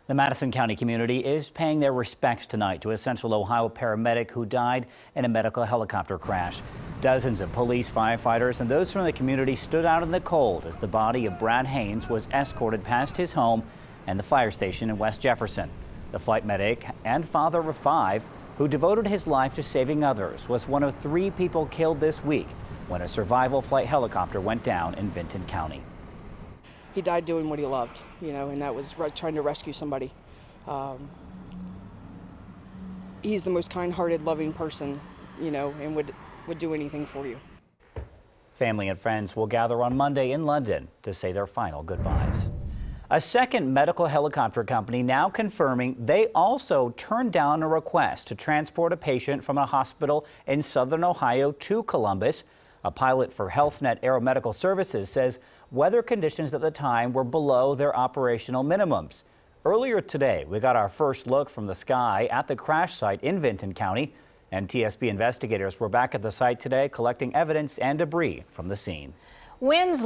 The Madison County community is paying their respects tonight to a Central Ohio paramedic who died in a medical helicopter crash. Dozens of police, firefighters, and those from the community stood out in the cold as the body of Brad Haynes was escorted past his home and the fire station in West Jefferson. The flight medic and father of 5, who devoted his life to saving others, was one of 3 people killed this week when a survival flight helicopter went down in Vinton County. He died doing what he loved, and that was trying to rescue somebody. He's the most kind-hearted, loving person, and would do anything for you. Family and friends will gather on Monday in London to say their final goodbyes. A second medical helicopter company now confirming they also turned down a request to transport a patient from a hospital in southern Ohio to Columbus. A pilot for HealthNet Aeromedical Services says weather conditions at the time were below their operational minimums. Earlier today, we got our first look from the sky at the crash site in Vinton County. NTSB investigators were back at the site today collecting evidence and debris from the scene. Winds